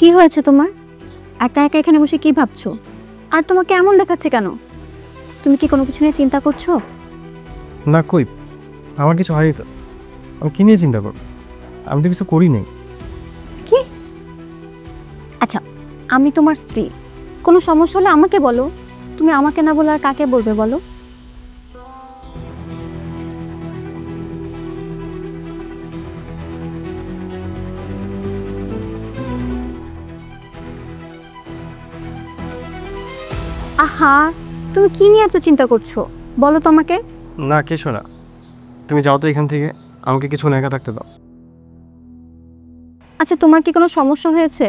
কি হয়েছে তোমার? একা একা এখানে বসে কি ভাবছো? আর তোমাকে এমন দেখাচ্ছে কেন? তুমি কি কোনো কিছু নিয়ে চিন্তা করছো? না কই, আমার কিছু হয়নি তো। আমি কি নিয়ে চিন্তা করব? আমি তো কিছু করি নাই। কি? আচ্ছা, আমি তোমার স্ত্রী, কোনো সমস্যা হলে আমাকে বলো। তুমি আমাকে না বলে আর কাকে বলবে বলো? আহা, তুমি কি নিয়ে এত চিন্তা করছো বলো তো আমাকে। না কিছু না, তুমি যাও তো এখান থেকে, আমাকে কিছু একা থাকতে দাও। আচ্ছা, তোমার কি কোনো সমস্যা হয়েছে?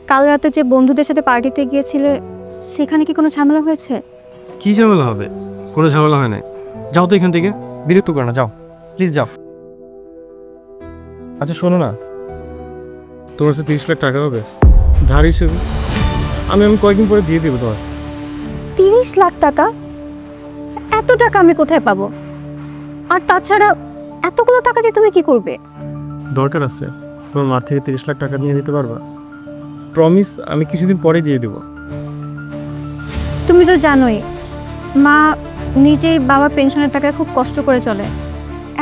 কাল রাতে যে বন্ধুদের সাথে পার্টিতে গিয়েছিলে, সেখানে কি কোনো ঝামেলা হয়েছে? কি ঝামেলা হবে? কোনো ঝামেলা হয় নাই। যাও তো এখান থেকে, বিরক্ত করো না, যাও প্লিজ যাও। আচ্ছা শোনো না, তোমার কাছে 30 লাখ টাকা হবে ধার হিসেবে? আমি কয়েকদিন পরে দিয়ে দেবো তোমার। 30 লাখ টাকা? এত টাকা আমি কোথায় পাবো? আর তাছাড়া এতগুলো টাকা দিয়ে তুমি কি করবে? দরকার আছে, তোমার মার থেকে 30 লাখ টাকা নিয়ে দিতে পারবা? প্রমিস, আমি কিছুদিন পরে দিয়ে দেবো। তুমি তো জানোই মা নিজেই বাবার পেনশনের টাকায় খুব কষ্ট করে চলে।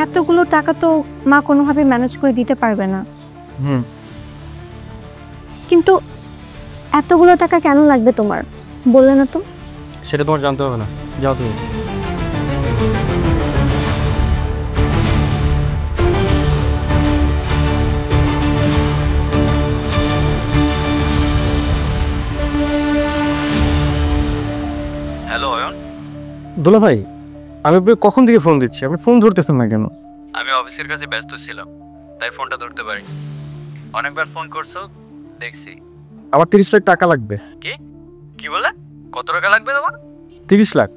এতগুলো টাকা তো মা কোনোভাবে ম্যানেজ করে দিতে পারবে না। কিন্তু এতগুলো টাকা কেন লাগবে তোমার, বললে না তো? সেটা তোমার জানতে হবে না, যাও তুমি। হ্যালো অয়ন, দোলা ভাই, আমি আপনাকে কখন থেকে ফোন দিচ্ছি, আপনি ফোন ধরতেছেন না কেন? আমি অফিসের কাছে ব্যস্ত ছিলাম, তাই ফোনটা ধরতে পারিনি। অনেকবার ফোন করছো, দেখছি। আমার 30 লাখ টাকা লাগবে। কি কি বলে? কত টাকা লাগবে তোমার? 30 লাখ।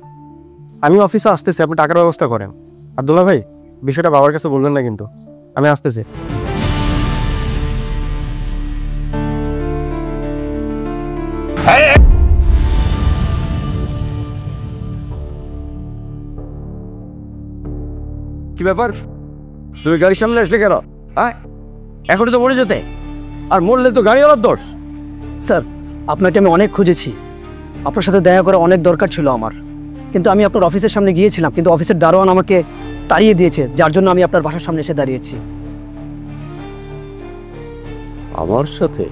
আমি অফিসে আসতেছি, আপনি টাকার ব্যবস্থা করেন। আর দোলা ভাই, বিষয়টা বাবার কাছে বলবেন না কিন্তু, আমি আসতেছি। কি ব্যাপার, তুমি গাড়ির সামনে আসলে কেন? হ্যাঁ, এখনই তো মরে যেতে, আর মরলে তো গাড়িওয়ালার দোষ। স্যার, আপনাকে আমি অনেক খুঁজেছি, আপনার সাথে দেখা করা অনেক দরকার ছিল আমার, কিন্তু আমি আপনার অফিসের সামনে গিয়েছিলাম, কিন্তু অফিসের দারোয়ান আমাকে তাড়িয়ে দিয়েছে, যার জন্য আমি আপনার বাসার সামনে এসে দাঁড়িয়েছি। আমার সাথে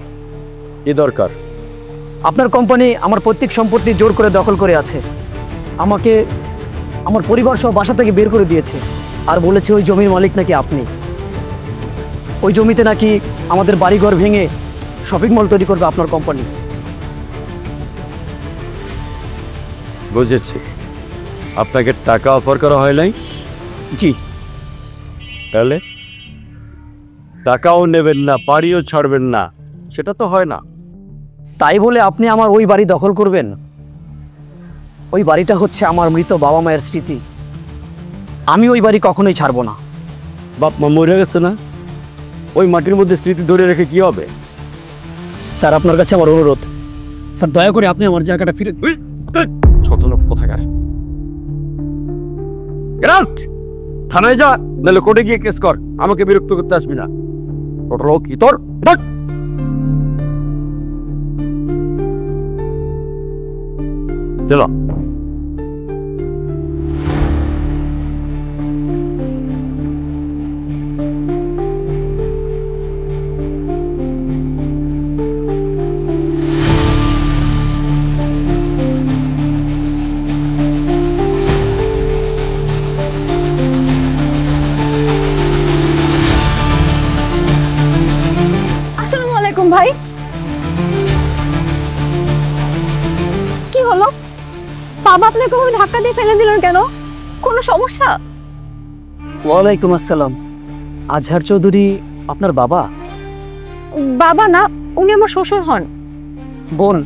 কি দরকার? আপনার কোম্পানি আমার প্রত্যেক সম্পত্তি জোর করে দখল করে আছে, আমাকে আমার পরিবার সহ বাসা থেকে বের করে দিয়েছে, আর বলেছে ওই জমির মালিক নাকি আপনি। ওই জমিতে নাকি আমাদের বাড়িঘর ভেঙে শপিং মল তৈরি করবে আপনার কোম্পানি। বুঝেছি, আপনাকে টাকা অফার করা হয় নাই? জি। তাহলে টাকাও নেবেন না, বাড়িও ছাড়বেন না, সেটা তো হয় না। তাই বলে আপনি আমার ওই বাড়ি দখল করবেন? ওই বাড়িটা হচ্ছে আমার মৃত বাবা মায়ের স্মৃতি, আমি ওই বাড়ি কখনোই ছাড়বো না। বাপ মা মরে গেছে না, ওই মাটির মধ্যে স্মৃতি ধরে রেখে কি হবে? স্যার, আপনার কাছে আমার অনুরোধ, স্যার দয়া করে আপনি আমার জায়গাটা ফিরে। ছোট লোক কোথাকার, গেট আউট! থানায় যা, নাহলে কোর্টে গিয়ে কেস কর, আমাকে বিরক্ত করতে আসবি না। ছোট লোক কি তোর? চলো। আসসালামু আলাইকুম ভাই। কি হলো? বাবা আপনাকে ওভাবে ধাক্কা দিয়ে ফেলে দিলেন কেন? কোনো সমস্যা? ওয়ালাইকুম আসসালাম। আজহার চৌধুরী আপনার বাবা? বাবা না, উনি আমার শ্বশুর হন। বোন,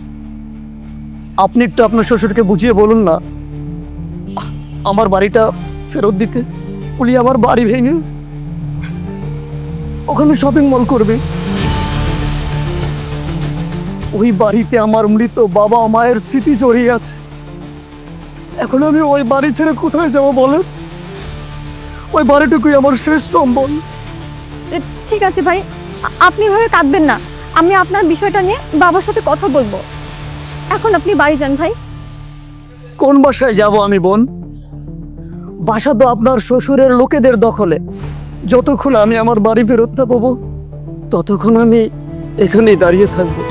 আপনি একটু আপনার শ্বশুরকে বুঝিয়ে বলুন না আমার বাড়িটা ফেরত দিতে। উনি আমার বাড়ি ভেঙে ওখানে শপিং মল করবে। ওই বাড়িতে আমার মৃত বাবা মায়ের স্মৃতি জড়িয়ে আছে। এখন আমি ওই বাড়ি ছেড়ে কোথায় যাব বলেন? ওই বাড়িটুকুই আমার শেষ সম্বল। ঠিক আছে ভাই, আপনি এভাবে কাঁদবেন না। আমি আপনার বিষয়টা নিয়ে বাবার সাথে কথা বলবো। এখন আপনি বাড়ি যান ভাই। কোন বাসায় যাব আমি বোন? বাসা তো আপনার শ্বশুরের লোকেদের দখলে। যতক্ষণ আমি আমার বাড়ি ফেরত না পাবো ততক্ষণ আমি এখানেই দাঁড়িয়ে থাকবো।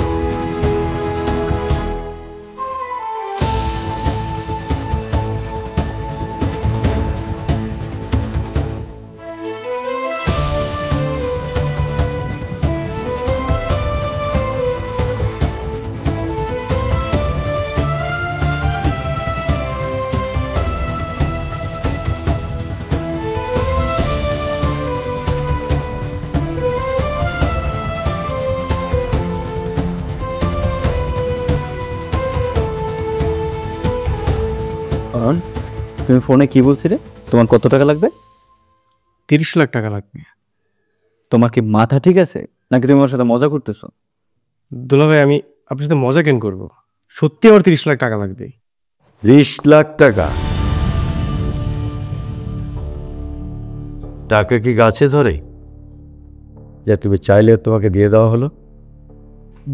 তুমি ফোনে কি বলছিলে? তোমার কত টাকা লাগবে? 30 লাখ টাকা লাগবে। তোমার কি মাথা ঠিক আছে নাকি তুমি আমার সাথে মজা করতেছো? দুলা ভাই, আমি আপনার সাথে মজা কেন করবো? সত্যি আমার 30 লাখ টাকা লাগবে। 30 লাখ টাকা? টাকা কি গাছে ধরে যে তুমি চাইলে তোমাকে দিয়ে দেওয়া হলো?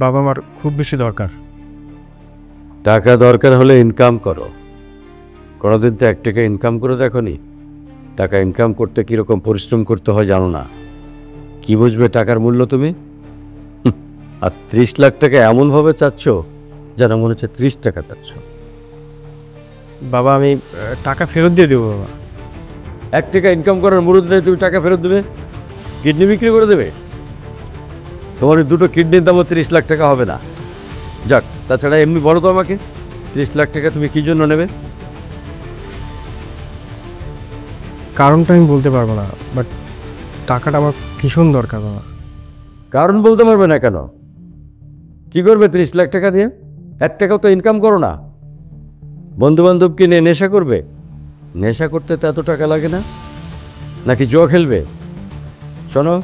বাবা, আমার খুব বেশি দরকার। টাকা দরকার হলে ইনকাম করো। কোনোদিন তো 1 টাকা ইনকাম করে দেখোনি? টাকা ইনকাম করতে কীরকম পরিশ্রম করতে হয় জানো না? কি বুঝবে টাকার মূল্য তুমি? আর 30 লাখ টাকা এমনভাবে চাচ্ছ যেন মনে হচ্ছে 30 টাকা চাচ্ছ। বাবা, আমি টাকা ফেরত দিয়ে দেবো বাবা। 1 টাকা ইনকাম করার মুরুদ নেই, তুমি টাকা ফেরত দেবে? কিডনি বিক্রি করে দেবে? তোমার এই 2টো কিডনির দামও 30 লাখ টাকা হবে না। যাক, তাছাড়া এমনি বলো তো আমাকে, 30 লাখ টাকা তুমি কী জন্য নেবে? কারণটা আমি বলতে পারবো না, বাট টাকাটা আমার ভীষণ দরকার বাবা। কারণ বলতে পারবে না কেন? কি করবে 30 লাখ টাকা দিয়ে? 1 টাকাও তো ইনকাম করো না। বন্ধুবান্ধবকে নিয়ে নেশা করবে? নেশা করতে তো এত টাকা লাগে না। নাকি জুয়া খেলবে? শোনো,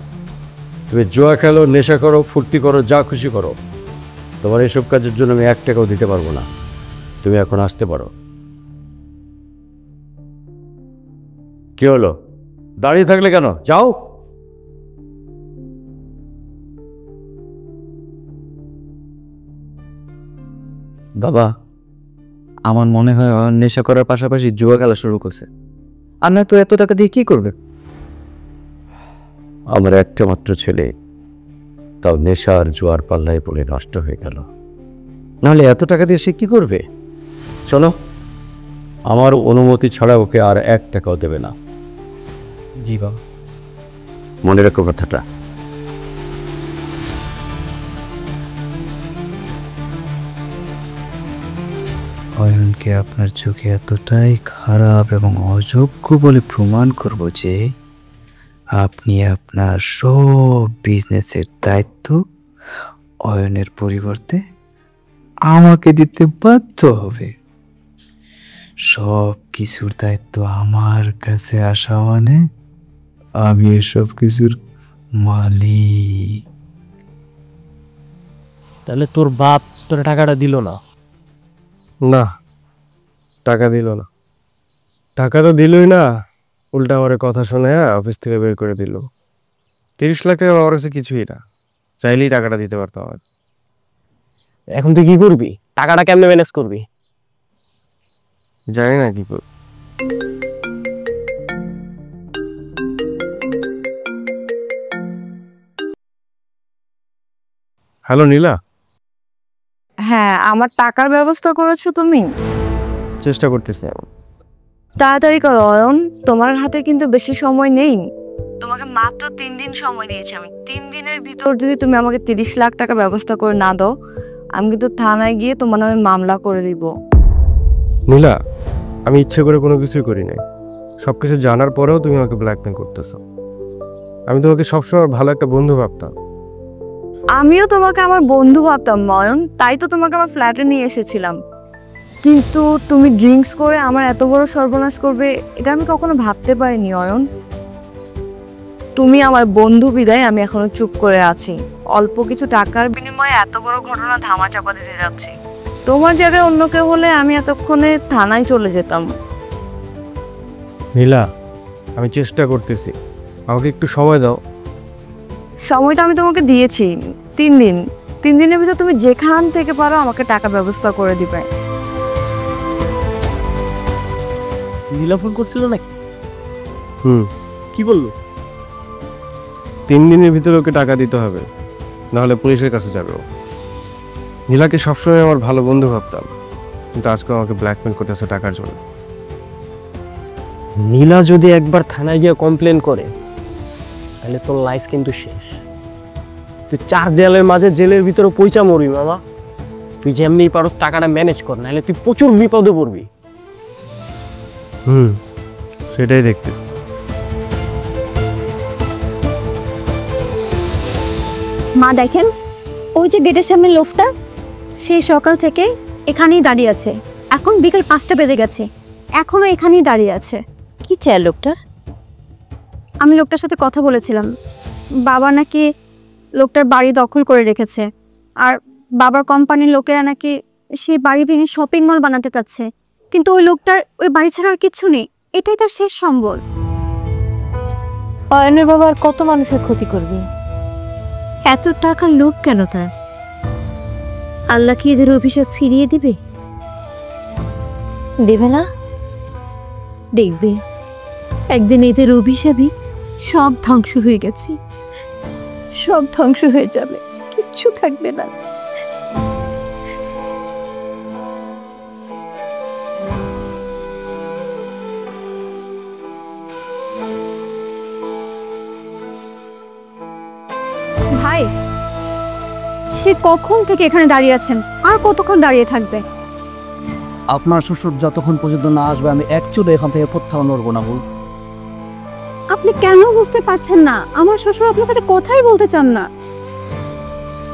তুমি জুয়া খেলো, নেশা করো, ফুর্তি করো, যা খুশি করো, তোমার এসব কাজের জন্য আমি 1 টাকাও দিতে পারবো না। তুমি এখন আসতে পারো। কি হলো, দাঁড়িয়ে থাকলে কেন? যাও। বাবা, আমার মনে হয় ও নেশা করার পাশাপাশি জুয়া খেলা শুরু করছে। আর না তো এত টাকা দিয়ে কি করবে? আমার একটা মাত্র ছেলে, তাও নেশা আর জুয়ার পাল্লায় পড়ে নষ্ট হয়ে গেল। নাহলে এত টাকা দিয়ে সে কি করবে? শোনো, আমার অনুমতি ছাড়া ওকে আর 1 টাকাও দেবে না। জি বাবা। মনে রাখো কথাটা। অয়নকে আপনার চোখে এতটাই খারাপ এবং অযোগ্য বলে প্রমাণ করব যে আপনি আপনার সব বিজনেসের দায়িত্ব অয়নের পরিবর্তে আমাকে দিতে বাধ্য হবে। সব কিছুর দায়িত্ব আমার কাছে আসা মানে আমি এসব কিছুর মালিক। তাহলে তোর বাপ তোর টাকাটা দিল না? না, টাকা দিল না। টাকা তো দিলই না, উল্টা আমার কথা শুনে অফিস থেকে বের করে দিল। 30 লাখ টাকা আমার কাছে কিছুই না, চাইলেই টাকাটা দিতে পারতো আমার। এখন তুই কি করবি? টাকাটা কেমনে ম্যানেজ করবি? জানি না কি করব। হ্যালো নীলা। হ্যাঁ, আমার টাকার ব্যবস্থা করেছো তুমি? চেষ্টা করতেছি। তাড়াতাড়ি করো অয়ন, তোমার হাতে কিন্তু বেশি সময় নেই। তোমাকে মাত্র 3 দিন সময় দিয়েছি আমি। 3 দিনের ভিতর যদি তুমি আমাকে 30 লাখ টাকা ব্যবস্থা করে না দাও, আমি কিন্তু থানায় গিয়ে তোমার নামে মামলা করে দিব। নীলা, আমি ইচ্ছে করে কোনো কিছুই করি নাই। সব কিছু জানার পরেও তুমি আমাকে ব্ল্যাকমেল করতেছো। আমি তোমাকে সবসময় ভালো একটা বন্ধু ভাবতাম। আমিও তোমাকে আমার বন্ধু ভাবতাম অয়ন, তাই তো তোমাকে আমার ফ্ল্যাটে নিয়ে এসেছিলাম। কিন্তু তুমি ড্রিঙ্কস করে আমার এত বড় সর্বনাশ করবে এটা আমি কখনো ভাবতে পারিনি অয়ন। তুমি আমার বন্ধু বিদায় আমি এখনো চুপ করে আছি। অল্প কিছু টাকার বিনিময়ে এত বড় ঘটনা ধামাচাপা দিতে যাচ্ছি। তোমার জায়গায় অন্য কেউ হলে আমি এতক্ষণে থানায় চলে যেতাম। নীলা, আমি চেষ্টা করতেছি, আমাকে একটু সময় দাও। সময়টা আমি তোমাকে দিয়েছি 3 দিন। 3 দিনের ভিতর তুমি যেখান থেকে পারো আমাকে টাকা ব্যবস্থা করে দিবে। নীলা ফোন করছিল নাকি? কি বললো? 3 দিনের ভিতরে ওকে টাকা দিতে হবে, নাহলে পুলিশের কাছে যাবে ও। নীলাকে সবসময় আমার ভালো বন্ধু ভাবতাম, কিন্তু আজকে আমাকে ব্ল্যাকমেল করতেছে টাকার জন্য। নীলা যদি একবার থানায় গিয়ে কমপ্লেন করে তাহলে তোর লাইফ কিন্তু শেষ। তুই 4 দেয়ালের মাঝে জেলের ভিতরে পয়সা মরবি মামা। তুই যেমনি পারস টাকাটা ম্যানেজ কর, নাহলে তুই প্রচুর বিপদে পড়বি। সেটাই দেখতেছ। মা দেখেন, ওই যে গেটের সামনে লোকটা, সেই সকাল থেকে এখানেই দাঁড়িয়ে আছে। এখন বিকেল 5টা বেজে গেছে, এখনো এখানেই দাঁড়িয়ে আছে। কি চাই লোকটার? আমি লোকটার সাথে কথা বলেছিলাম। বাবা নাকি লোকটার বাড়ি দখল করে রেখেছে, আর বাবার কোম্পানির লোকেরা নাকি সেই বাড়ি ভেঙে শপিং মল বানাতে চাচ্ছে। কিন্তু ওই লোকটার ওই বাড়ি ছাড়া আর কিছু নেই, এটাই তার শেষ সম্বল। অয়নের বাবা আর কত মানুষের ক্ষতি করবে? এত টাকার লোভ কেন তার? আল্লাহ কি এদের অভিশাপ ফিরিয়ে দিবে? দেবে না? দেখবে একদিন এদের অভিশাপই সব ধ্বংস হয়ে গেছে, সব ধ্বংস হয়ে যাবে, কিচ্ছু থাকবে না। ভাই, সে কখন থেকে এখানে দাঁড়িয়ে আছেন? আর কতক্ষণ দাঁড়িয়ে থাকবে? আপনার শ্বশুর যতক্ষণ পর্যন্ত না আসবে আমি এক চুলো এখান থেকে কোথাও নড়বো না। বল, আপনি কেন বুঝতে পারছেন না? আমার শ্বশুর আপনার সাথে কথাই বলতে চান না।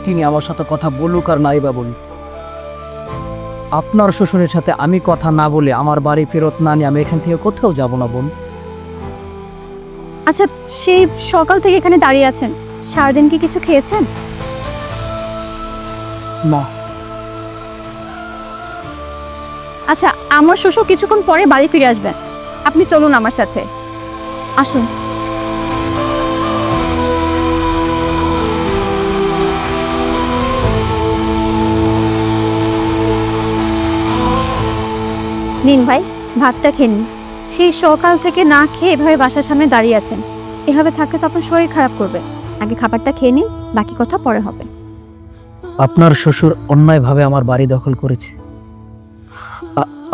তিনি আমার সাথে কথা বলুক আর নাই বা বলুক, আপনার শ্বশুরের সাথে আমি কথা না বলে আমার বাড়ি ফেরত না নিয়ে আমি এখান থেকে কোথাও যাব না বোন। আচ্ছা, সেই সকাল থেকে এখানে দাঁড়িয়ে আছেন, সারাদিন কি কিছু খেয়েছেন? না। আচ্ছা, আমার শ্বশুর কিছুক্ষণ পরে বাড়ি ফিরে আসবেন, আপনি চলুন আমার সাথে, আসুন। নিন ভাই, ভাতটা খেয়ে নিন। সেই সকাল থেকে না খেয়ে এভাবে বাসার সামনে দাঁড়িয়ে আছেন, এভাবে থাকলে তো আপনার শরীর খারাপ করবে। আগে খাবারটা খেয়ে নিন, বাকি কথা পরে হবে। আপনার শ্বশুর অন্যায়ভাবে আমার বাড়ি দখল করেছে,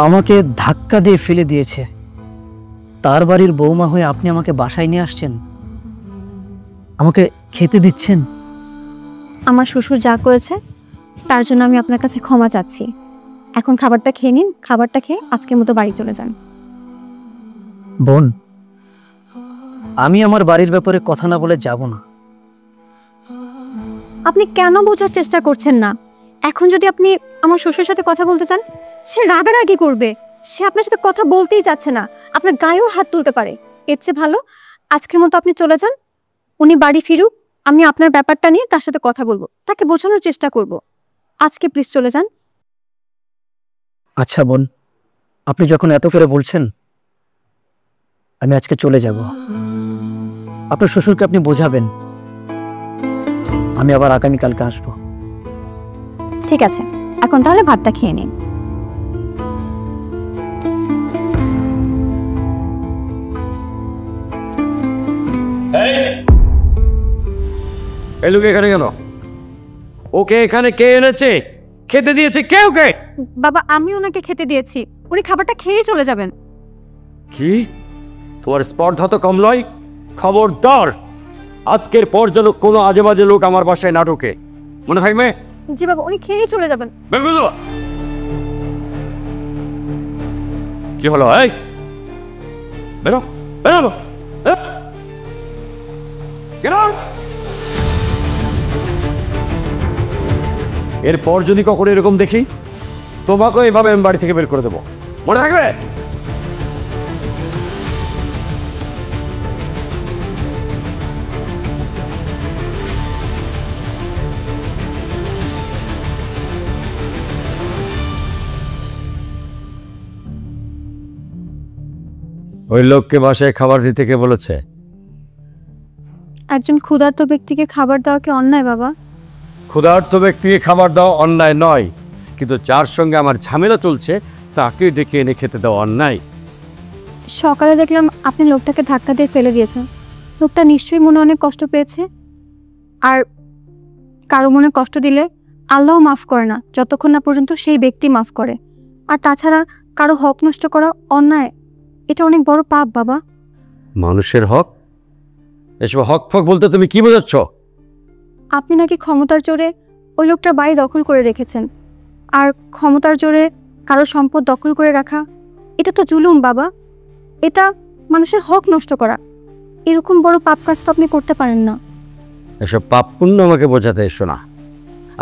আমাকে ধাক্কা দিয়ে ফেলে দিয়েছে। তার বাড়ির বৌমা হয়ে আপনি আমাকে বাসায় নিয়ে আসছেন, আমাকে খেতে দিচ্ছেন। আমার শ্বশুর যা করেছে তার জন্য আমি আপনার কাছে ক্ষমা চাচ্ছি। এখন খাবারটা খেয়ে নিন, খাবারটা খেয়ে আজকের মতো বাড়ি চলে যান। বোন, আমি আমার বাড়ির ব্যাপারে কথা না বলে যাব না। আপনি কেন বোঝার চেষ্টা করছেন না? এখন যদি আপনি আমার শ্বশুরের সাথে কথা বলতে চান, সে রাগারাগি করবে। সে আপনার সাথে কথা বলতেই চাচ্ছে না, আপনার গায়েও হাত তুলতে পারে। এর চেয়ে ভালো আজকের মতো আপনি চলে যান, উনি বাড়ি ফিরুক, আমি আপনার ব্যাপারটা নিয়ে তার সাথে কথা বলবো, তাকে বোঝানোর চেষ্টা করব। আজকে প্লিজ চলে যান। আচ্ছা বোন, আপনি যখন এত করে বলছেন আমি আজকে চলে যাব। আপনার শ্বশুরকে আপনি বোঝাবেন, আমি আবার আগামীকালকে আসবো। ঠিক আছে, এখন তাহলে ভাতটা খেয়ে নিন। এই লোক এখানে কেন? ওকে এখানে কে এনেছে? খেতে দিয়েছে কে ওকে? বাবা, আমি ওনাকে খেতে দিয়েছি, উনি খাবারটা খেয়ে চলে যাবেন। কি? তোমার স্পর্ধা তো কম নয়। খবরদার, আজকের পর যেন কোনো আজে বাজে লোক আমার বাসায় না ঢোকে, মনে থাকবে? জি বাবা, উনি খেয়েই চলে যাবেন। বের করে দাও। কি হলো? এই বেরো, বেরো, এরপর যদি কখনো এরকম দেখি তোমাকে এভাবে আমি বাড়ি থেকে বের করে দেবো, মনে থাকবে? ওই লোককে বাসায় খাবার দিতে কে বলেছে? একজন ক্ষুধার্ত ব্যক্তিকে খাবার দেওয়া কি অন্যায় বাবা? ক্ষুধার্ত ব্যক্তিকে খাবার দেওয়া অন্যায় নয়, কিন্তু যার সঙ্গে আমার ঝামেলা চলছে তাকে ডেকে এনে খেতে দেওয়া অন্যায়। সকালে দেখলাম আপনি লোকটাকে ধাক্কা দিয়ে ফেলে দিয়েছেন। লোকটা নিশ্চয়ই মনে অনেক কষ্ট পেয়েছে। আর কারো মনে কষ্ট দিলে আল্লাহও মাফ করে না যতক্ষণ না পর্যন্ত সেই ব্যক্তি মাফ করে। আর তাছাড়া কারো হক নষ্ট করা অন্যায়, এটা অনেক বড় পাপ বাবা। মানুষের হক? এসব হক ফক বলতে তুমি কি বোঝাচ্ছ? আপনি নাকি ক্ষমতার জোরে ওই লোকটার বাড়ি দখল করে রেখেছেন। আর ক্ষমতার জোরে কারো সম্পদ দখল করে রাখা, এটা তো জুলুম বাবা। এটা মানুষের হক নষ্ট করা। এরকম বড় পাপ কাজ তো আপনি করতে পারেন না। এসব পাপ পুণ্য আমাকে বোঝাতে এসো না।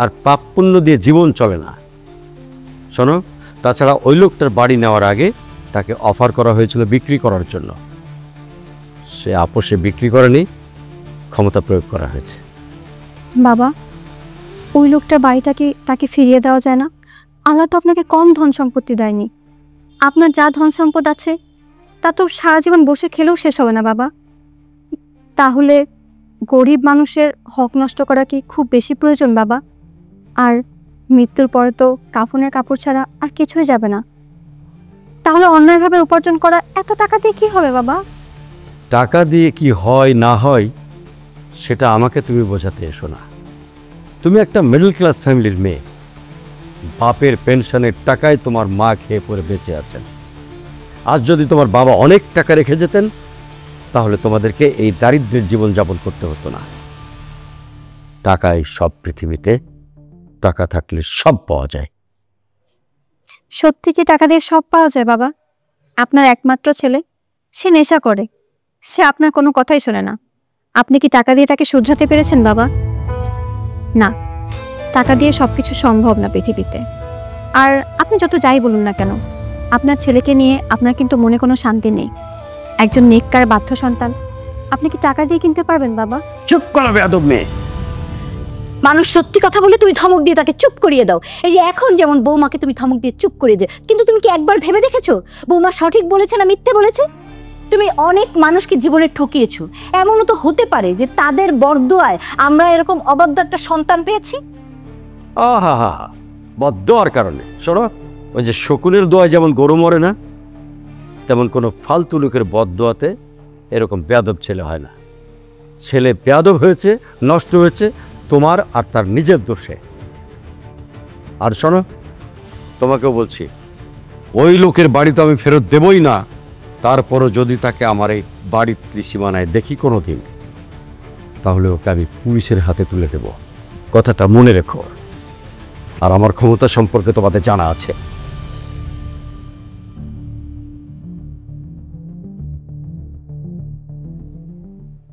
আর পাপ পুণ্য দিয়ে জীবন চলে না। শোনো, তাছাড়া ওই লোকটার বাড়ি নেওয়ার আগে তাকে অফার করা হয়েছিল বিক্রি করার জন্য। সে আপোষে বিক্রি করেনি, ক্ষমতা প্রয়োগ করা হয়েছে। বাবা, ওই লোকটার বাড়িটাকে তাকে ফিরিয়ে দেওয়া যায় না? আল্লাহ তো আপনাকে কম ধন সম্পত্তি দেয়নি। আপনার যা ধন সম্পদ আছে তা তো সারা জীবন বসে খেলেও শেষ হবে না বাবা। তাহলে গরিব মানুষের হক নষ্ট করা কি খুব বেশি প্রয়োজন বাবা? আর মৃত্যুর পরে তো কাফনের কাপড় ছাড়া আর কিছুই যাবে না। তাহলে অন্যায়ভাবে উপার্জন করা এত টাকা দিয়ে কি হবে বাবা? টাকা দিয়ে কি হয় না হয় সেটা আমাকে তুমি বোঝাতে এসো না। তুমি একটা মিডল ক্লাস ফ্যামিলির মেয়ে। বাপের পেনশনের টাকায় তোমার মা খেয়ে পড়ে বেঁচে আছেন। আজ যদি তোমার বাবা অনেক টাকা রেখে যেতেন তাহলে তোমাদেরকে এই দারিদ্র্যের জীবনযাপন করতে হতো না। টাকাই সব পৃথিবীতে, টাকা থাকলে সব পাওয়া যায়। সত্যি কি টাকা দিয়ে সব পাওয়া যায় বাবা? আপনার একমাত্র ছেলে, সে নেশা করে, সে আপনার কোনো কথাই শোনে না। আপনি কি টাকা দিয়ে তাকে শুধরাতে পেরেছেন বাবা? না, টাকা দিয়ে সবকিছু সম্ভব না পৃথিবীতে। আর আপনি যত যাই বলুন না কেন, আপনার ছেলেকে নিয়ে আপনার কিন্তু মনে কোনো শান্তি নেই। একজন নেককার বাধ্য সন্তান আপনি কি টাকা দিয়ে কিনতে পারবেন বাবা? চুপ করো বেয়াদব মেয়ে। মানুষ সত্যি কথা বলে তুমি ধমক দিয়ে তাকে চুপ করিয়ে দাও। এই যে এখন যেমন বৌমাকে তুমি ধমক দিয়ে চুপ করিয়ে দাও, কিন্তু তুমি কি একবার ভেবে দেখেছো বৌমা সঠিক বলেছে না মিথ্যে বলেছে? তুমি অনেক মানুষকে জীবনে ঠকিয়েছো। এমনও তো হতে পারে যে তাদের বরদোয়ায় আমরা এরকম অবাধ্য একটা সন্তান পেয়েছি। আহা হা হা, বদদোয়ার কারণে। শোনো, ওই যে শকুনের দোয়ায় যেমন গরু মরে না, তেমন কোনো ফালতু লোকের বদদোয়াতে এরকম বেয়াদব ছেলে হয় না। ছেলে বেয়াদব হয়েছে, নষ্ট হয়েছে তোমার আর তার নিজের দোষে। আর শোনো, তোমাকেও বলছি, ওই লোকের বাড়ি তো আমি ফেরত দেবই না। তারপরও যদি তাকে আমার এই বাড়ির ত্রিসীমানায় দেখি কোনো দিন, তাহলে ওকে আমি পুলিশের হাতে তুলে দেব। কথাটা মনে রেখো। আর আমার ক্ষমতা সম্পর্কে তোমাদের জানা আছে।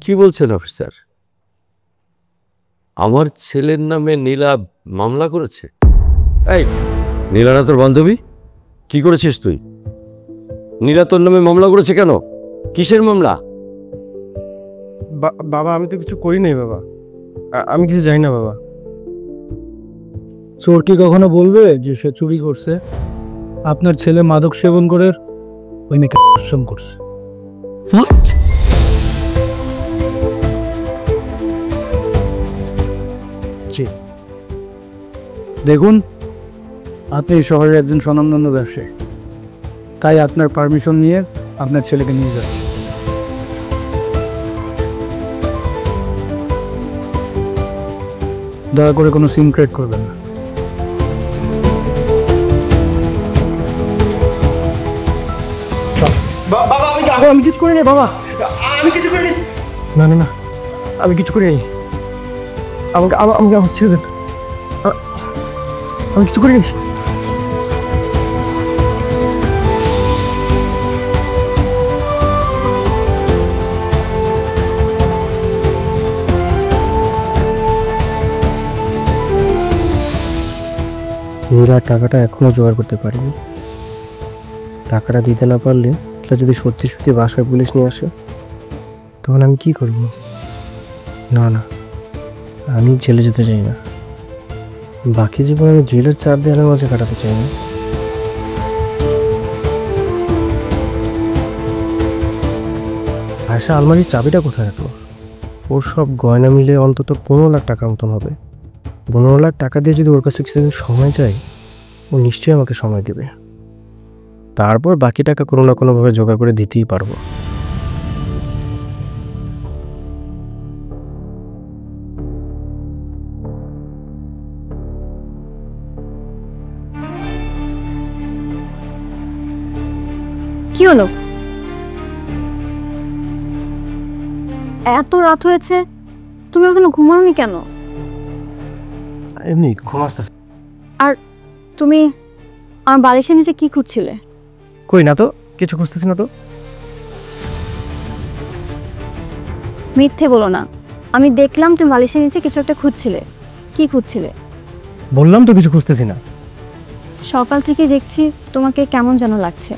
কি বলছেন অফিসার? আমার ছেলের নামে নীলা মামলা করেছে? এই নীলা না তোর বান্ধবী? কি করেছিস তুই? নীলা তোর নামে মামলা করেছে কেন? কিসের মামলা? বাবা, আমি তো কিছু করি নাই বাবা। আমি কিছু জানি না বাবা। চোর কি কখনো বলবে যে সে চুরি করছে? আপনার ছেলে মাদক সেবন করে ওই মেয়েকে ধর্ষণ করছে। জি, দেখুন, আপনি এই শহরের একজন স্বনামধন্য ব্যবসায়ী, তাই আপনার পারমিশন নিয়ে আপনার ছেলেকে নিয়ে যাচ্ছি। দয়া করে কোনো সিম ক্রিয়েট করবেন না। বাবা, আমি কিছু করিনি বাবা। আমি কিছু করিনি। না না না, আমি কিছু করিনি। আমাকে আমাকে আমাকে ছেড়ে দেন। আমি কিছু করিনি। নীলা টাকাটা এখনো জোগাড় করতে পারিনি। টাকাটা দিতে না পারলে তা যদি সত্যি সত্যি বাসায় পুলিশ নিয়ে আসে, তখন আমি কি করব? না না, আমি জেলে যেতে চাই না। বাকি জীবন আমি জেলের 4 দেয়ালের মাঝে কাটাতে চাই না। আয়শা আলমারির চাবিটা কোথায় রাখলো? ওর সব গয়না মিলে অন্তত 15 লাখ টাকার মতন হবে। 15 লাখ টাকা দিয়ে যদি ওর কাছে কিছুদিন সময় চাই, ও নিশ্চয়ই আমাকে সময় দেবে। তারপর বাকি টাকা কোনো না কোনোভাবে জোগাড় করে দিতেই পারবো। কি হলো? এত রাত হয়েছে, তুমি এখনো ঘুমাওনি কেন? এমনি ঘুম আসতেছে। তুমি আমার বালিশের নিচে কি খুঁজছিলে? কই না তো, কিছু খুঁজতেছি না তো। মিথ্যে বলো না, আমি দেখলাম তুমি বালিশের নিচে কিছু একটা খুঁজছিলে। কি খুঁজছিলে? বললাম তো কিছু খুঁজতেছি না। সকাল থেকে দেখছি তোমাকে কেমন যেন লাগছে।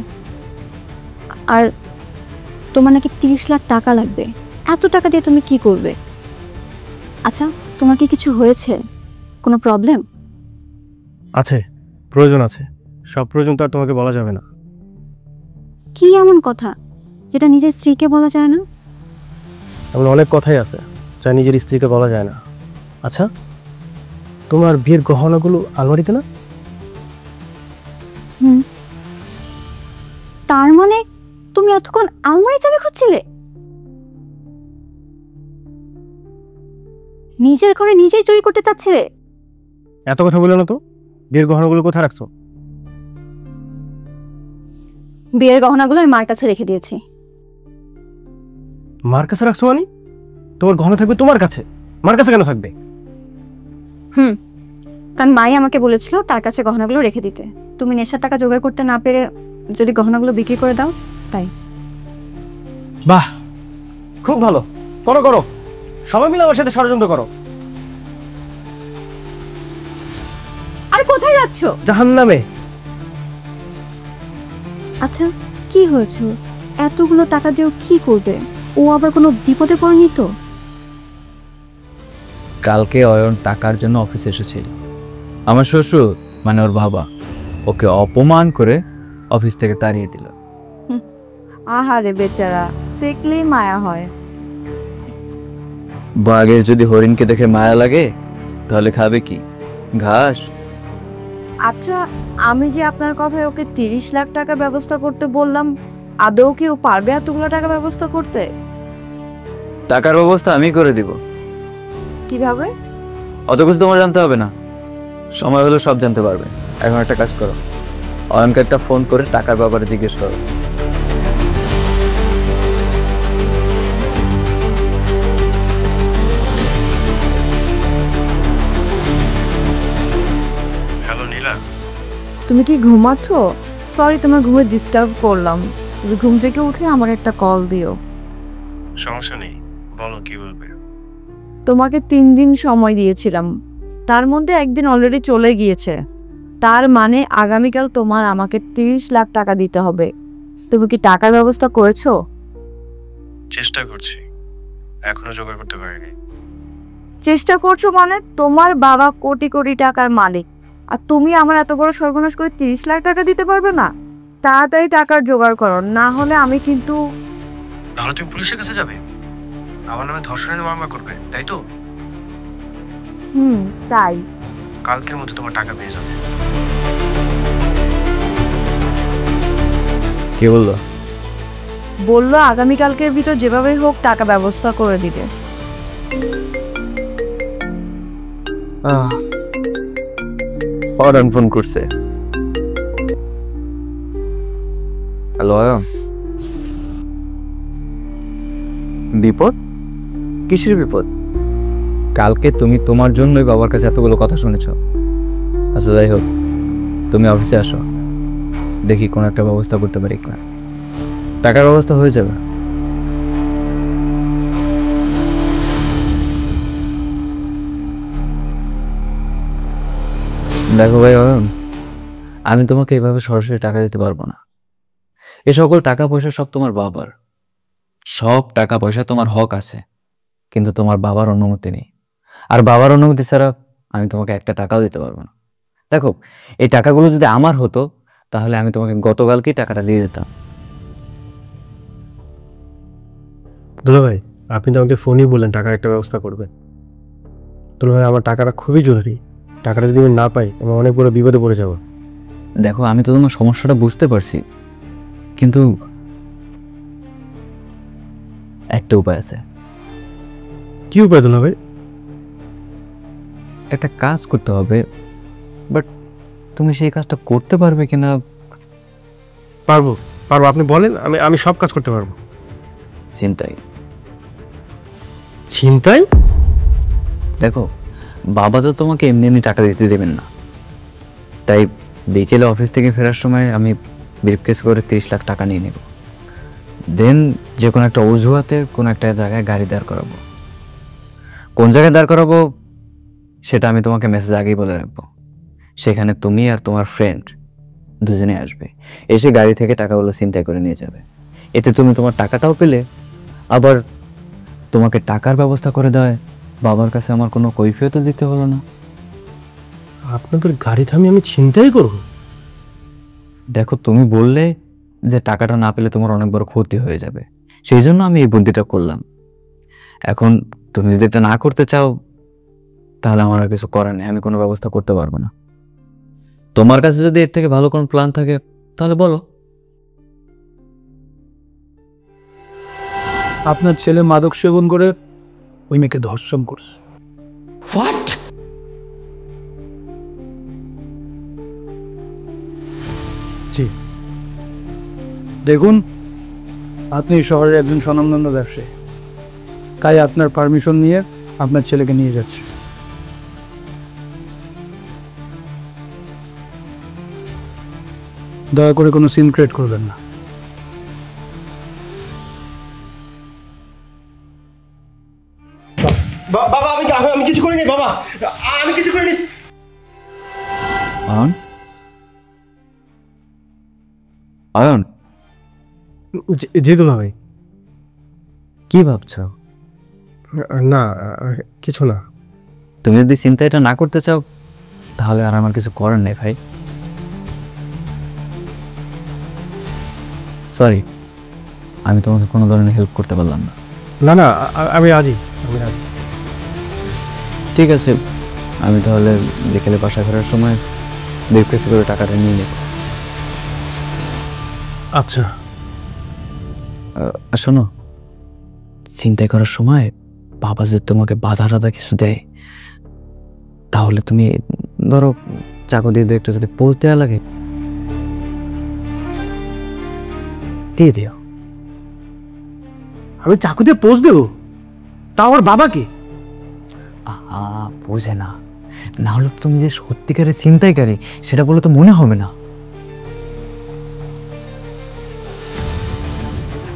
আর তোমার নাকি 30 লাখ টাকা লাগবে। এত টাকা দিয়ে তুমি কি করবে? আচ্ছা, তোমার কি কিছু হয়েছে? কোনো প্রবলেম? আছে, প্রয়োজন আছে। সব প্রয়োজন তো আর তোমাকে বলা যাবে না। কি এমন কথা যেটা নিজের স্ত্রীকে বলা যায় না? এমন অনেক কথাই আছে যা নিজের স্ত্রীকে বলা যায় না। আচ্ছা, তোমার বিয়ের গহনাগুলো আলমারিতে না? তার মানে তুমি এতক্ষণ আলমারি চাবি খুঁজছিলে? নিজের ঘরে নিজেই চুরি করতে চাচ্ছিলে? এত কথা বলে না তো। বিয়ের গহনাগুলো কোথায় রাখছো? বিয়ের গহনাগুলো আমি মার কাছে রেখে দিয়েছি। মার কাছে রাখছো মানে? তোমার গহনা থাকবে তোমার কাছে, মার কাছে কেন থাকবে? কারণ মাই আমাকে বলেছিল তার কাছে গহনাগুলো রেখে দিতে। তুমি নেশার টাকা জোগাড় করতে না পেরে যদি গহনাগুলো বিক্রি করে দাও, তাই। বাহ, খুব ভালো। করো করো, সবাই মিলে আমার সাথে ষড়যন্ত্র করো। আর কোথায় যাচ্ছ? জাহান্নামে। আচ্ছা, কি হয়েছে? এতগুলো টাকা দিয়েও কি করবে? ও আবার কোনো বিপদে পড়েনি তো? কালকে অয়ন টাকার জন্য অফিসে এসেছিল। আমার শ্বশুর মানে ওর বাবা ওকে অপমান করে অফিস থেকে তাড়িয়ে দিল। আহারে বেচারা, দেখলেই মায়া হয়। বাঘের যদি হরিণকে দেখে মায়া লাগে তাহলে খাবে কি? ঘাস। আচ্ছা, আমি যে আপনার কথায় ওকে 30 লাখ টাকা ব্যবস্থা করতে বললাম, আদৌ কি ও পারবে এতগুলো টাকা ব্যবস্থা করতে? টাকার ব্যবস্থা আমি করে দিব। কিভাবে? অত কিছু তোমার জানতে হবে না, সময় হলে সব জানতে পারবে। এখন একটা কাজ করো, অয়নকে একটা ফোন করে টাকার ব্যাপারে জিজ্ঞেস করো। হ্যালো নীলা, তুমি কি ঘুমাচ্ছ? সরি, তোমার ঘুমে ডিস্টার্ব করলাম। তুমি ঘুম থেকে উঠে আমার একটা কল দিও। সমস্যা নেই, বলো কি বলবে। তোমাকে 3 দিন সময় দিয়েছিলাম, তার মধ্যে একদিন অলরেডি চলে গিয়েছে। তার মানে আগামীকাল তোমার আমাকে 30 লাখ টাকা দিতে হবে। তুমি কি টাকার ব্যবস্থা করেছো? চেষ্টা করছি, এখনো জোগাড় করতে পারিনি। চেষ্টা করছো মানে? তোমার বাবা কোটি কোটি টাকার মালিক, আর তুমি আমার এত বড় সর্বনাশ করে 30 লাখ টাকা দিতে পারবে না? তাড়াতাড়ি টাকার জোগাড় করো, না হলে আমি কিন্তু। তাহলে তুমি পুলিশের কাছে যাবে, আমার নামে ধর্ষণের মামলা করবে, তাই তো? তাই। কালকের মধ্যে তোমার টাকা পেয়ে যাবে। কে বললো? বললো আগামীকালকের ভিতর যেভাবেই হোক টাকা ব্যবস্থা করে দিতে। অয়ন ফোন করছে। হ্যালো অয়ন। বিপদ? কিসের বিপদ? কালকে তুমি তোমার জন্যই বাবার কাছে এতগুলো কথা শুনেছ। আচ্ছা যাই হোক, তুমি অফিসে আসো, দেখি কোন একটা ব্যবস্থা করতে পারি কিনা। টাকার ব্যবস্থা হয়ে যাবে। দেখো ভাই অয়ন, আমি তোমাকে এভাবে সরাসরি টাকা দিতে পারবো না। এ সকল টাকা পয়সা সব তোমার বাবার। সব টাকা পয়সা তোমার হক আছে, কিন্তু তোমার বাবার অনুমতি নেই। আর বাবার অনুমতি ছাড়া আমি তোমাকে একটা টাকাও দিতে পারবো না। দেখো, এই টাকাগুলো যদি আমার হতো তাহলে আমি তোমাকে গতকালকেই টাকাটা দিয়ে দিতাম। দুলা ভাই, আপনি তো আমাকে ফোনই বললেন টাকার একটা ব্যবস্থা করবেন। তোর ভাই আমার টাকাটা খুবই জরুরি, টাকাটা যদি আমি না পাই আমি অনেক বড় বিপদে পড়ে যাব। দেখো আমি তো তোমার সমস্যাটা বুঝতে পারছি, কিন্তু একটা উপায় আছে। কি উপায় দুলা ভাই? একটা কাজ করতে হবে, বাট তুমি সেই কাজটা করতে পারবে কিনা? পারবো পারবো, আপনি বলেন, আমি আমি সব কাজ করতে পারবো। চিন্তাই। ছিনতাই? দেখো বাবা তো তোমাকে এমনি এমনি টাকা দিতে দেবেন না, তাই বিকেলে অফিস থেকে ফেরার সময় আমি ব্রিফকেস করে 30 লাখ টাকা নিয়ে নেব। দেন যে কোনো একটা অজুহাতে কোনো একটা জায়গায় গাড়ি দাঁড় করাবো। কোন জায়গায় দাঁড় করাবো সেটা আমি তোমাকে মেসেজ আগেই বলে রাখবো। সেখানে তুমি আর তোমার ফ্রেন্ড দুজনে আসবে, এসে গাড়ি থেকে টাকাগুলো ছিনতাই করে নিয়ে যাবে। এতে তুমি তোমার টাকাটাও পেলে, আবার তোমাকে টাকার ব্যবস্থা করে দেয় বাবার কাছে আমার কোনো কৈফিয়তও দিতে হলো না। আপনাদের গাড়ি থামিয়ে আমি ছিনতাই করবো? দেখো তুমি বললে যে টাকাটা না পেলে তোমার অনেক বড় ক্ষতি হয়ে যাবে, সেই জন্য আমি এই বুদ্ধিটা করলাম। এখন তুমি যদি এটা না করতে চাও তাহলে আমার আর কিছু করার নেই, আমি কোনো ব্যবস্থা করতে পারবো না। তোমার কাছে যদি এর থেকে ভালো কোনো প্ল্যান থাকে তাহলে বলো। আপনার ছেলে মাদক সেবন করে ওই মেয়েকে ধর্ষণ করছে। হোয়াট? জি, দেখুন আপনি শহরের একজন স্বনামধন্য ব্যবসায়ী, তাই আপনার পারমিশন নিয়ে আপনার ছেলেকে নিয়ে যাচ্ছে। দয়া করে কোনো সিন ক্রিয়েট করবেন না। বাবা আমি কিছু করিনি বাবা, আমি কিছু করিনি। আয়ন, আয়ন, জি দুলা ভাই। কি ভাবছো? না কিছু না। তুমি যদি চিন্তাটা না করতে চাও তাহলে আর আমার কিছু করার নেই ভাই। সরি, আমি তোমাকে কোনো ধরনের হেল্প করতে পারলাম না। না না আমি রাজি, আমি রাজি। ঠিক আছে, আমি তাহলে বিকেলে বাসা ফেরার সময় ব্রিফকেসে করে টাকাটা নিয়ে নেব। আচ্ছা। আর শোনো, চিন্তাই করার সময় বাবা যদি তোমাকে বাধা টাধা কিছু দেয় তাহলে তুমি ধরো চাকু দিয়ে একটু যদি পোজ দেওয়া লাগে দিয়ে দিও। আমি চাকু দিয়ে পোজ দেবো? তা আমার বাবাকে? আহা, বোঝে না, না হলে তুমি যে সত্যিকারের চিন্তাইকারী সেটা বলে তো মনে হবে না।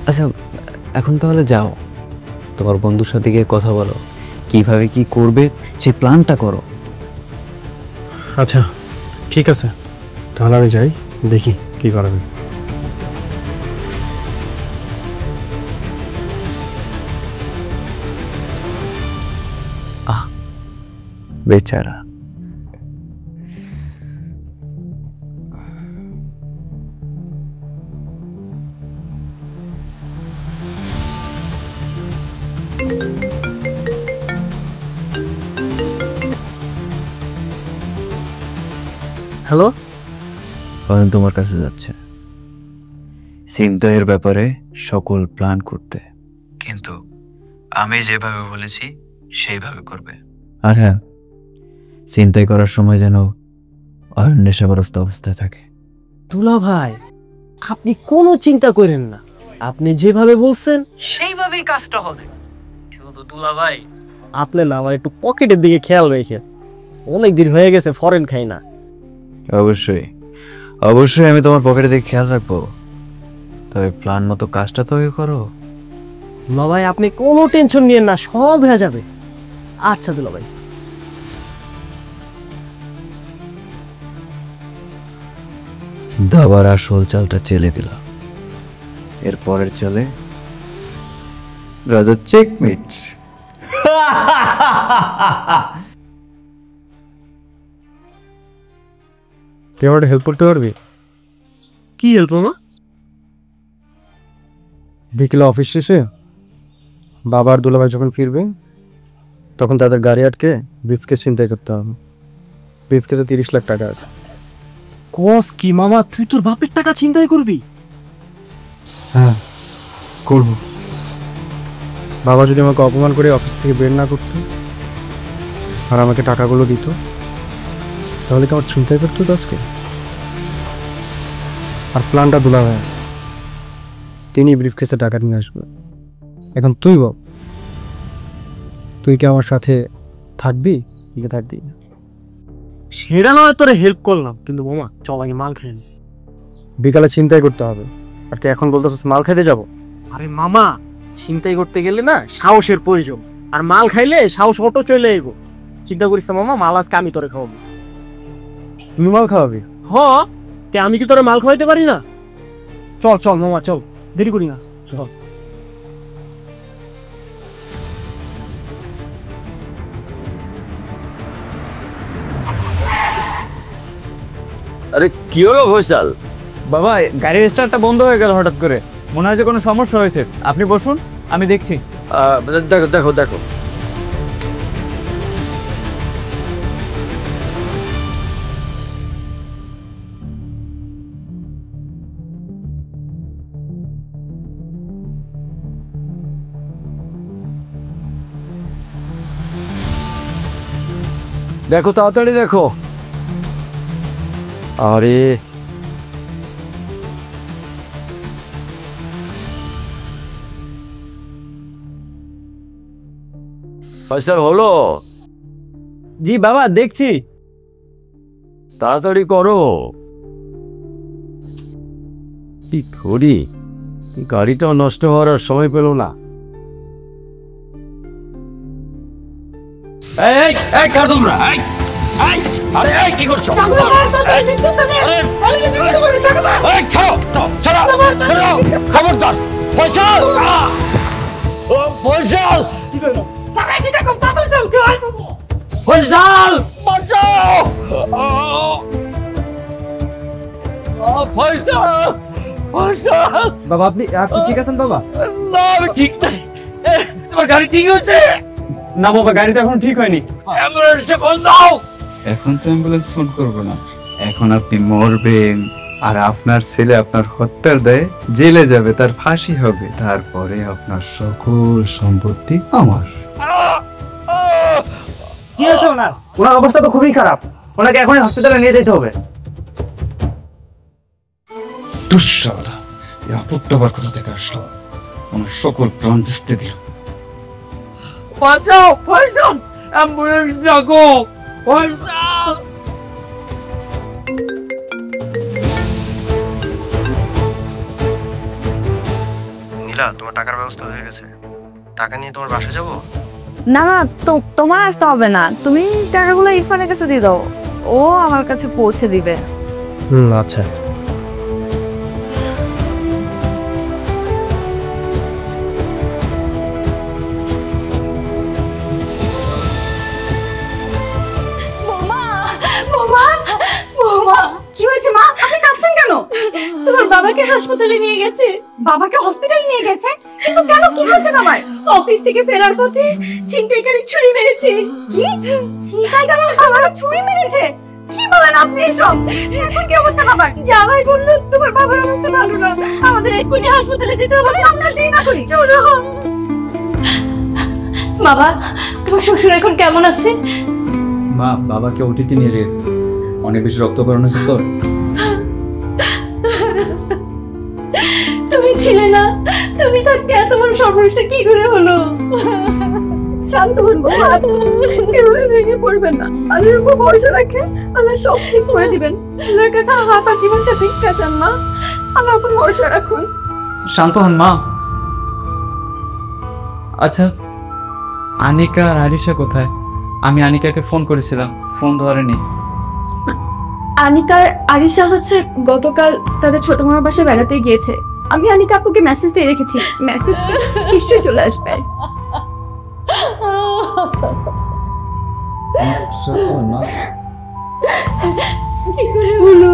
আচ্ছা এখন তাহলে যাও, তোমার বন্ধুর সাথে গিয়ে কথা বলো, কিভাবে কি করবে সেই প্ল্যানটা করো। আচ্ছা ঠিক আছে, তাহলে আমি যাই, দেখি কি করাবে। বেচারা। হ্যালো, তোমার কাছে যাচ্ছে ছিনতাইয়ের ব্যাপারে সকল প্ল্যান করতে, কিন্তু আমি যেভাবে বলেছি সেইভাবে করবে। আর হ্যাঁ, ছিনতাই করার সময় যেন নেশাগ্রস্ত অবস্থায় থাকে। দুলা ভাই আপনি কোনো চিন্তা করেন না, আপনি যেভাবে বলছেন সেইভাবেই কাজটা হবে। শুধু দুলা ভাই আপনি না আমার একটু পকেটের দিকে খেয়াল রেখে, অনেক দিন হয়ে গেছে ফরেন খাই না। অবশ্যই অবশ্যই আমি তোমার পকেটে দিকে খেয়াল রাখবো, তবে প্ল্যান মতো কাজটা তো করো। দুলা ভাই আপনি কোনো টেনশন নিয়েন না, সব হয়ে যাবে। আচ্ছা দুলা ভাই। দাবার আসল চালটা চেলে দিলাম, এর পরের চালে রাজা চেকমেট। তুই আমার হেল্প করতে পারবি? কি হেল্প মামা? বিকেলে অফিস শেষে বাবার দুলাভাই যখন ফিরবে তখন তাদের গাড়ি আটকে ব্রিফকেস চিন্তাই করতে হবে। ব্রিফকেসে 30 লাখ টাকা আছে। কস কি মামা, তুই তোর বাপের টাকা চিন্তাই করবি? হ্যাঁ করব। বাবা যদি আমাকে অপমান করে অফিস থেকে বের না করতো আর আমাকে টাকাগুলো দিত, তাহলে কি আমার চিন্তাই করতো আজকে? আর প্ল্যানটা দুলা ভাই, তিনি ব্রিফকেসে টাকা নিয়ে আসবে। এখন তুই বল, তুই কি আমার সাথে থাকবি কি থাকবি? সেটা নয় তোরে হেল্প করলাম, কিন্তু মামা চল আগে মাল খাই। বিকালে চিন্তাই করতে হবে, আর তুই এখন বলতেছিস মাল খাইতে যাব? আরে মামা, চিন্তাই করতে গেলে না সাহসের প্রয়োজন, আর মাল খাইলে সাহস অটো চলে আইব। চিন্তা করিস না মামা, মাল আজকে আমি তোরে খাওয়াবো। তুমি মাল খাওয়াবি? হ, তে আমি কি তোরে মাল খাওয়াইতে পারি না? চল চল মামা চল, দেরি করি না, চল। আরে কি হলো ফয়সাল? বাবা, গাড়ির স্টার্টটা বন্ধ হয়ে গেল হঠাৎ করে, মনে হয় যে কোনো সমস্যা হয়েছে। আপনি বসুন, আমি দেখছি। দেখো দেখো দেখো। দেখো তাড়াতাড়ি দেখো। আরে ফয়সাল হলো? জি বাবা, দেখছি। তাড়াতাড়ি করো। কি করি, গাড়িটাও নষ্ট হওয়ার আর সময় পেল না। এই এই কার তোমরা? এই আরে এই কি করছো? এই ছাড়ো ছাড়ো ছাড়ো, খবরদার ফয়সাল! ও ফয়সাল, ফয়সাল বাঁচাও! ফয়সাল ফয়সাল! বাবা, আপনি ঠিক আছেন বাবা? না আমি ঠিক নাই। তোমার গাড়ি ঠিক হয়েছে? না বাবা, গাড়ি তো এখন ঠিক হয়নি। অ্যাম্বুলেন্সে ফোন দাও। এখন তো অ্যাম্বুলেন্স ফোন করবো না, এখন আপনি মরবেন আর আপনার ছেলে আপনার হত্যার দায়ে জেলে যাবে, তার ফাঁসি হবে, তারপরে আপনার সকল সম্পত্তি আমার। কি হয়েছে ওনার? ওনার অবস্থা তো খুবই খারাপ, ওনাকে এখনই হসপিটালে নিয়ে যেতে হবে। দুঃশালা, এই আপদটা আবার কোথা থেকে আসলো? আমার সকল প্রাণ দিতে দিল। বাঁচাও ফয়সাল, অ্যাম্বুলেন্স ডাকো ফয়সাল। নীলা, তোমার টাকার ব্যবস্থা হয়ে গেছে। টাকা নিয়ে তোমার বাসা যাব? না না, তোমার আসতে হবে না, তুমি টাকাগুলো ইরফানের কাছে দিয়ে দাও, ও আমার কাছে পৌঁছে দিবে। আচ্ছা। কি হয়েছে মা? আপনি কাঁদছেন কেন? তোমার বাবাকে হাসপাতালে নিয়ে গেছে। বাবাকে হসপিটালে নিয়ে গেছে? কিন্তু কেন, কি হয়েছে আমার? অফিস থেকে ফেরার পথে ছিনতাইকারী ছুরি মেরেছে। কি? ছিনতাইকারী আমার ছুরি মেরেছে? কি বলেন আপনি এসব? এখন কি অবস্থা বাবার? জামাই বললো তোমার বাবার অবস্থা ভালো না, আমাদের এক্ষুনি হাসপাতালে যেতে হবে। আমরা দেরি না করি, চলো। বাবা, তোমার শ্বশুর এখন কেমন আছে? মা, বাবাকে ওটিতে নিয়ে গেছে, অনেক বেশি রক্তকরণ হয়েছে তো। তুমি ছিলে না, তুমি থাকতে এত বড় সর্বনাশটা কি করে হলো? শান্ত হন বাবা, এভাবে ভেঙে পড়বেন না। আল্লাহর উপর ভরসা রাখেন, আল্লাহ সব ঠিক করে দিবেন। আল্লাহর কাছে হাঁপা জীবনটা ভিক্ষা চান না, আল্লাহর উপর ভরসা রাখুন। শান্ত হন মা। আচ্ছা, আনিকা আর আরিশা কোথায়? আমি আনিকাকে ফোন করেছিলাম, ফোন ধরেনি। আনিকার আরিশা হচ্ছে গতকাল তাদের ছোট মামার বাসায় বেড়াতে গিয়েছে। আমি আনিকা আপুকে মেসেজ দিয়ে রেখেছি, মেসেজ নিশ্চয়ই চলে আসবে। কি করে হলো?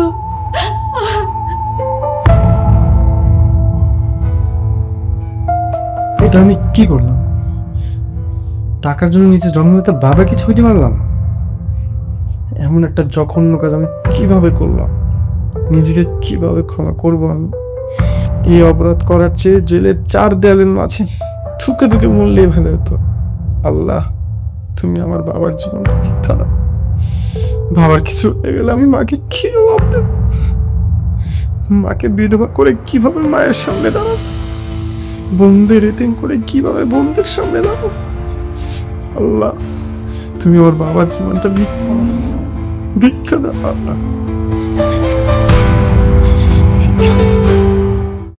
এটা আমি কি করলাম? টাকার জন্য নিজে জন্মদাতা বাবাকে ছুটি মারলাম। এমন একটা জঘন্য কাজ আমি কিভাবে করলাম? নিজেকে কিভাবে ক্ষমা করব আমি? এই অপরাধ করার চেয়ে জেলের 4 দেয়ালের মাঝে থুকে থুকে মরলেই ভালো হতো। আল্লাহ, তুমি আমার বাবার জীবনটা ভিক্ষা দাও। বাবার কিছু হয়ে গেলে আমি মাকে কি জবাব দেব? মাকে বিধবা করে কিভাবে মায়ের সামনে দাঁড়াবো? বোনদের এতিম করে কিভাবে বোনদের সামনে দাঁড়াবো? আল্লাহ, তুমি ওর বাবার জীবনটা ভিক্ষা দাও আল্লাহ।